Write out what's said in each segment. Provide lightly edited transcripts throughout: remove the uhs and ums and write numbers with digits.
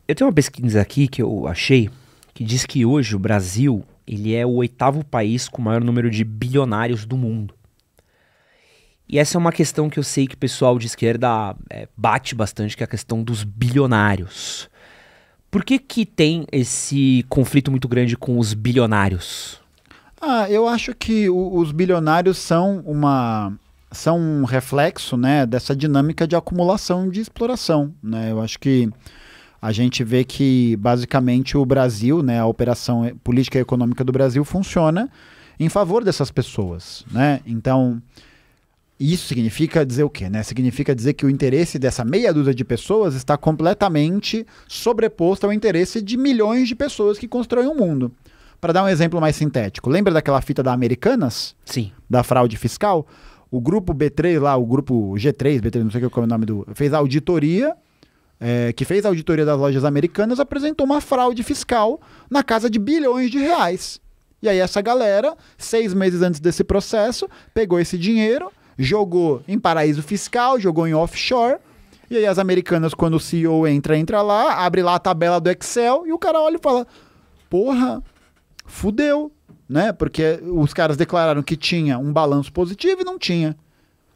Eu tenho uma pesquisa aqui que eu achei que diz que hoje o Brasil ele é o oitavo país com o maior número de bilionários do mundo. E essa é uma questão que eu sei que o pessoal de esquerda bate bastante, que é a questão dos bilionários. Por que que tem esse conflito muito grande com os bilionários? Eu acho que os bilionários são um reflexo, né, dessa dinâmica de acumulação e de exploração, né? Eu acho que a gente vê que basicamente o Brasil, né, a operação política e econômica do Brasil funciona em favor dessas pessoas, né? Então, isso significa dizer o quê, né? Significa dizer que o interesse dessa meia dúzia de pessoas está completamente sobreposto ao interesse de milhões de pessoas que constroem o mundo. Para dar um exemplo mais sintético, lembra daquela fita da Americanas? Sim. Da fraude fiscal? O grupo B3 lá, o grupo G3, B3, não sei qual é o nome fez a auditoria, que fez a auditoria das lojas Americanas, apresentou uma fraude fiscal na casa de bilhões de reais. E aí essa galera, 6 meses antes desse processo, pegou esse dinheiro, jogou em paraíso fiscal, jogou em offshore, e aí as Americanas, quando o CEO entra lá, abre lá a tabela do Excel, e o cara olha e fala, porra, fudeu, né? Porque os caras declararam que tinha um balanço positivo e não tinha.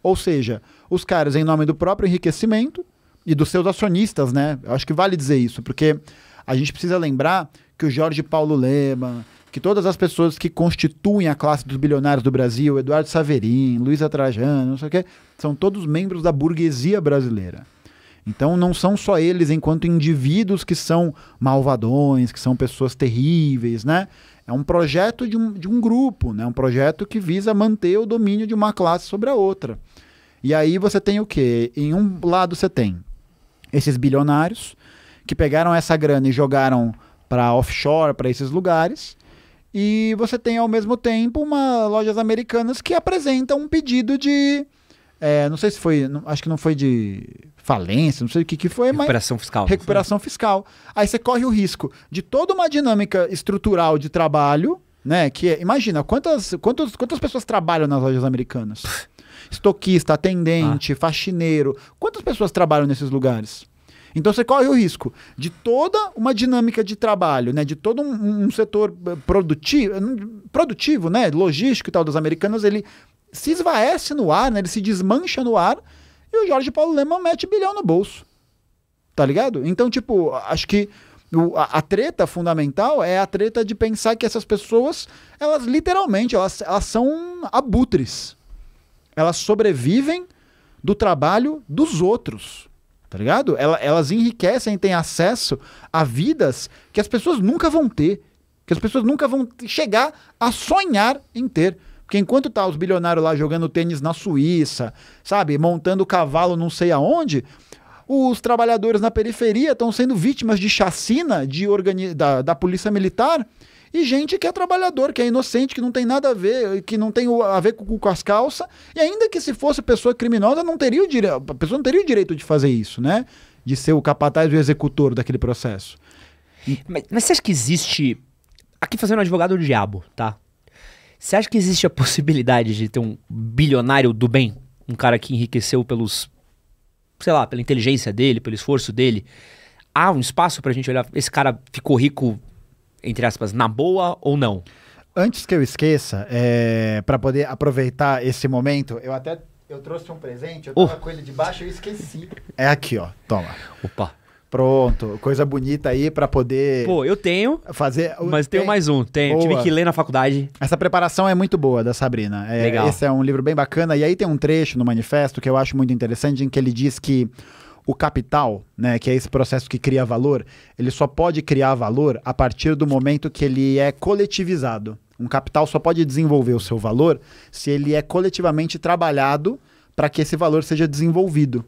Ou seja, os caras, em nome do próprio enriquecimento e dos seus acionistas, né? Eu acho que vale dizer isso, porque a gente precisa lembrar que o Jorge Paulo Lemann, que todas as pessoas que constituem a classe dos bilionários do Brasil, Eduardo Saverin, Luiza Trajano, não sei o quê, são todos membros da burguesia brasileira. Então não são só eles enquanto indivíduos que são malvadões, que são pessoas terríveis, né? É um projeto de um grupo, né? Um projeto que visa manter o domínio de uma classe sobre a outra. E aí você tem o quê? Em um lado você tem esses bilionários que pegaram essa grana e jogaram para offshore, para esses lugares, e você tem ao mesmo tempo lojas americanas que apresentam um pedido de... não sei se foi... Acho que não foi de falência, não sei o que foi, Recuperação fiscal. Recuperação fiscal. Aí você corre o risco de toda uma dinâmica estrutural de trabalho, né? Que imagina, quantas pessoas trabalham nas lojas americanas? Estoquista, atendente, faxineiro. Quantas pessoas trabalham nesses lugares? Então você corre o risco de toda uma dinâmica de trabalho, né? De todo um setor produtivo, né? Logístico e tal das americanas, ele se esvaece no ar, né? Ele se desmancha no ar e o Jorge Paulo Lemann mete bilhão no bolso. Tá ligado? Então, tipo, acho que a treta fundamental é a treta de pensar que essas pessoas, elas literalmente, elas são abutres. Elas sobrevivem do trabalho dos outros. Tá ligado? Elas enriquecem e têm acesso a vidas que as pessoas nunca vão ter. Que as pessoas nunca vão chegar a sonhar em ter. Porque enquanto tá os bilionários lá jogando tênis na Suíça, sabe? Montando cavalo não sei aonde, os trabalhadores na periferia estão sendo vítimas de chacina da polícia militar e gente que é trabalhador, que é inocente, que não tem nada a ver, que não tem a ver com as calças, e ainda que se fosse pessoa criminosa, a pessoa não teria o direito de fazer isso, né? De ser o capataz e o executor daquele processo. Mas você acha que existe... Aqui fazendo advogado do diabo, tá? Você acha que existe a possibilidade de ter um bilionário do bem? Um cara que enriqueceu pela inteligência dele, pelo esforço dele? Há um espaço pra gente olhar, esse cara ficou rico, entre aspas, na boa ou não? Antes que eu esqueça, para poder aproveitar esse momento, eu trouxe um presente, eu tava com ele debaixo e eu esqueci. É aqui, ó, toma. Opa. Pronto, coisa bonita aí pra poder... Pô, eu tenho, fazer. mas tenho mais um. Tive que ler na faculdade. Essa preparação é muito boa, da Sabrina. Legal. Esse é um livro bem bacana, e aí tem um trecho no manifesto que eu acho muito interessante, em que ele diz que o capital, né, que é esse processo que cria valor, ele só pode criar valor a partir do momento que ele é coletivizado. Um capital só pode desenvolver o seu valor se ele é coletivamente trabalhado para que esse valor seja desenvolvido.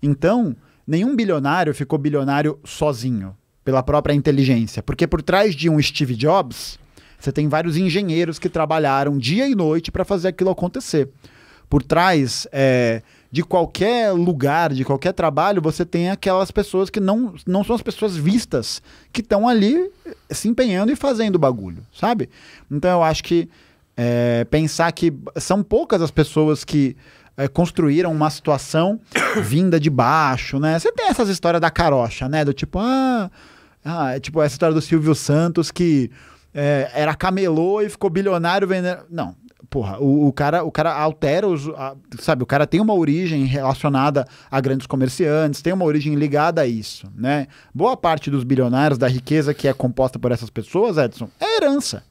Então, nenhum bilionário ficou bilionário sozinho, pela própria inteligência. Porque por trás de um Steve Jobs, você tem vários engenheiros que trabalharam dia e noite para fazer aquilo acontecer. Por trás de qualquer lugar, de qualquer trabalho, você tem aquelas pessoas que não são as pessoas vistas, que estão ali se empenhando e fazendo o bagulho, sabe? Então eu acho que pensar que são poucas as pessoas que construíram uma situação vinda de baixo, né? Você tem essas histórias da carocha, né? Do tipo, Tipo essa história do Silvio Santos que era camelô e ficou bilionário vendendo... Não, porra, o cara altera sabe, o cara tem uma origem relacionada a grandes comerciantes, tem uma origem ligada a isso, né? Boa parte dos bilionários, da riqueza que é composta por essas pessoas, Edson, é herança,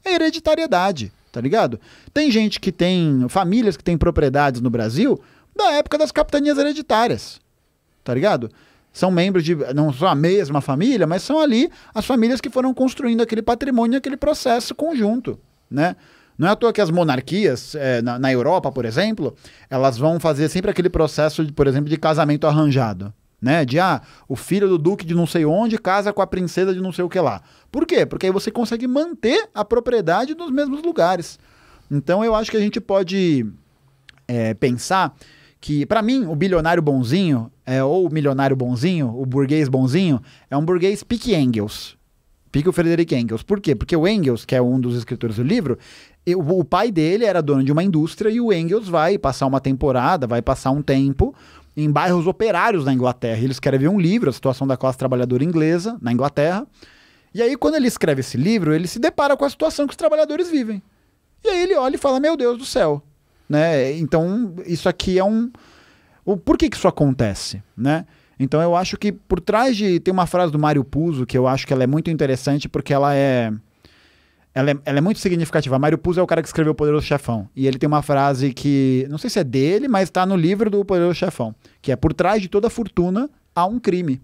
é hereditariedade, tá ligado? Tem gente que tem, famílias que têm propriedades no Brasil da época das capitanias hereditárias, tá ligado? São membros de, não são a mesma família, mas são ali as famílias que foram construindo aquele patrimônio, aquele processo conjunto, né? Não é à toa que as monarquias, na Europa, por exemplo, elas vão fazer sempre aquele processo, por exemplo, de casamento arranjado, né? De, o filho do duque de não sei onde casa com a princesa de não sei o que lá. Por quê? Porque aí você consegue manter a propriedade nos mesmos lugares. Então eu acho que a gente pode pensar que, para mim, o bilionário bonzinho, ou o milionário bonzinho, o burguês bonzinho, é um burguês pique Engels. Pique o Frederick Engels. Por quê? Porque o Engels, que é um dos escritores do livro, o pai dele era dono de uma indústria e o Engels vai passar uma temporada, vai passar um tempo em bairros operários na Inglaterra. Ele escreve um livro, A Situação da Classe Trabalhadora Inglesa, na Inglaterra. E aí, quando ele escreve esse livro, ele se depara com a situação que os trabalhadores vivem. E aí ele olha e fala, meu Deus do céu. Né? Então, isso aqui é por que isso acontece, né? Então eu acho que por trás tem uma frase do Mário Puzo que eu acho que ela é muito interessante porque ela é muito significativa. Mário Puzo é o cara que escreveu O Poderoso Chefão. E ele tem uma frase que, não sei se é dele, mas está no livro do Poderoso Chefão, que é: por trás de toda fortuna há um crime.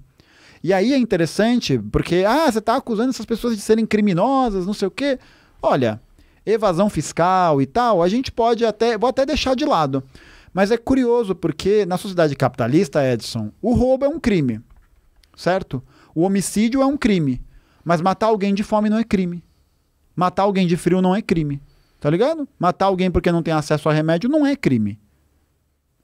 E aí é interessante porque, você está acusando essas pessoas de serem criminosas, não sei o quê. Olha, evasão fiscal e tal, a gente pode vou até deixar de lado. Mas é curioso porque na sociedade capitalista, Edson, o roubo é um crime, certo? O homicídio é um crime, mas matar alguém de fome não é crime. Matar alguém de frio não é crime, tá ligado? Matar alguém porque não tem acesso a remédio não é crime.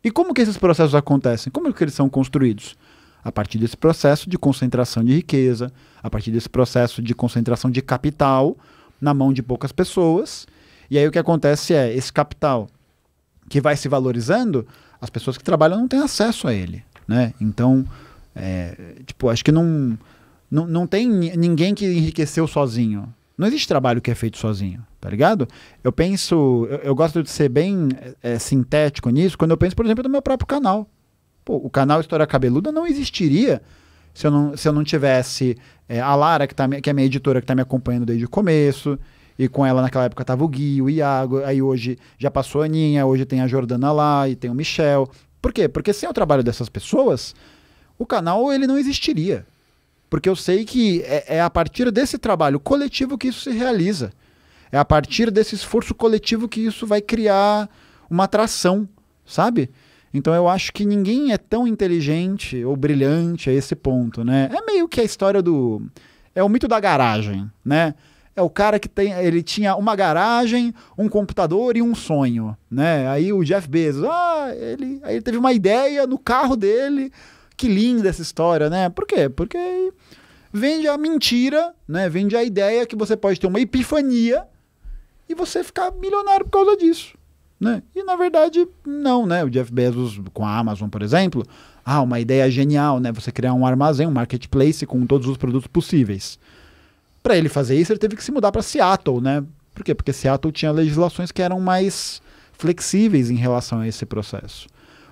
E como que esses processos acontecem? Como que eles são construídos? A partir desse processo de concentração de riqueza, a partir desse processo de concentração de capital na mão de poucas pessoas. E aí o que acontece é, esse capital que vai se valorizando, as pessoas que trabalham não têm acesso a ele, né? Então, acho que não tem ninguém que enriqueceu sozinho. Não existe trabalho que é feito sozinho, tá ligado? Eu gosto de ser bem sintético nisso, quando eu penso, por exemplo, no meu próprio canal. Pô, o canal História Cabeluda não existiria se eu não tivesse a Lara, que é a minha editora, que está me acompanhando desde o começo, e com ela naquela época estava o Gui, o Iago, aí hoje já passou a Aninha, hoje tem a Jordana lá, e tem o Michel. Por quê? Porque sem o trabalho dessas pessoas, o canal ele não existiria. Porque eu sei que é a partir desse trabalho coletivo que isso se realiza. É a partir desse esforço coletivo que isso vai criar uma atração, sabe? Então eu acho que ninguém é tão inteligente ou brilhante a esse ponto, né? É meio que a história é o mito da garagem, né? É o cara que ele tinha uma garagem, um computador e um sonho, né? Aí o Jeff Bezos, aí ele teve uma ideia no carro dele. Que linda essa história, né? Por quê? Porque vende a mentira, né? Vende a ideia que você pode ter uma epifania e você ficar milionário por causa disso, né? E na verdade, não, né? O Jeff Bezos com a Amazon, por exemplo, uma ideia genial, né? Você criar um armazém, um marketplace com todos os produtos possíveis. Para ele fazer isso, ele teve que se mudar para Seattle, né? Por quê? Porque Seattle tinha legislações que eram mais flexíveis em relação a esse processo.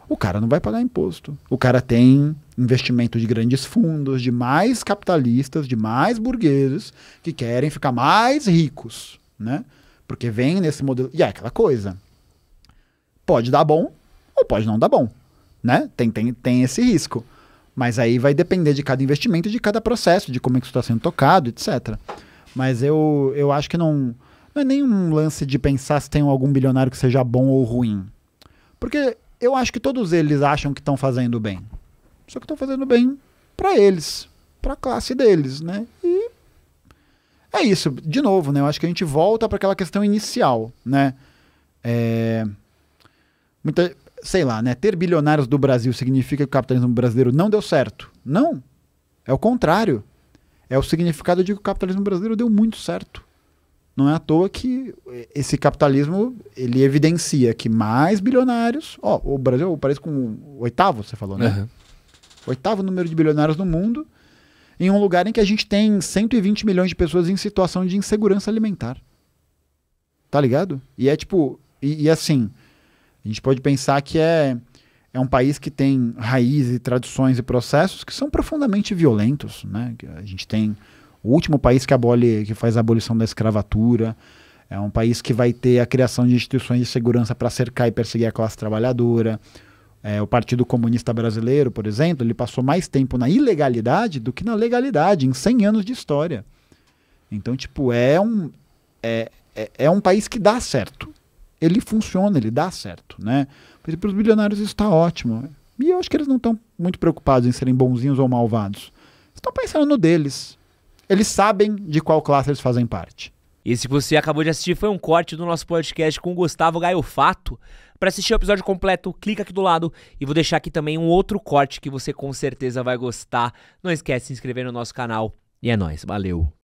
O cara não vai pagar imposto. O cara tem investimento de grandes fundos, de mais capitalistas, de mais burgueses, que querem ficar mais ricos, né? Porque vem nesse modelo... E é aquela coisa. Pode dar bom ou pode não dar bom, né? Tem esse risco. Mas aí vai depender de cada investimento, de cada processo, de como é que isso está sendo tocado, etc. Mas eu acho que não é nenhum lance de pensar se tem algum bilionário que seja bom ou ruim. Porque eu acho que todos eles acham que estão fazendo bem. Só que estão fazendo bem para eles, para a classe deles, né? E é isso. De novo, né? Eu acho que a gente volta para aquela questão inicial, né? Sei lá, né? Ter bilionários do Brasil significa que o capitalismo brasileiro não deu certo? Não. É o contrário. É o significado de que o capitalismo brasileiro deu muito certo. Não é à toa que esse capitalismo ele evidencia que mais bilionários... o Brasil parece com o 8º, você falou, né? Uhum. 8º número de bilionários no mundo. em um lugar em que a gente tem 120 milhões de pessoas em situação de insegurança alimentar. Tá ligado? E é tipo... E assim, a gente pode pensar que é um país que tem raízes, tradições e processos que são profundamente violentos, né? A gente tem o último país que faz a abolição da escravatura, é um país que vai ter a criação de instituições de segurança para cercar e perseguir a classe trabalhadora. O Partido Comunista Brasileiro, por exemplo, ele passou mais tempo na ilegalidade do que na legalidade, em 100 anos de história. Então, tipo, é um país que dá certo. Ele funciona, ele dá certo, né? Para os bilionários isso está ótimo. E eu acho que eles não estão muito preocupados em serem bonzinhos ou malvados. Estão pensando no deles. Eles sabem de qual classe eles fazem parte. Esse que você acabou de assistir foi um corte do nosso podcast com o Gustavo Gaiofato. Para assistir o episódio completo, clica aqui do lado e vou deixar aqui também um outro corte que você com certeza vai gostar. Não esquece de se inscrever no nosso canal. E é nóis, valeu!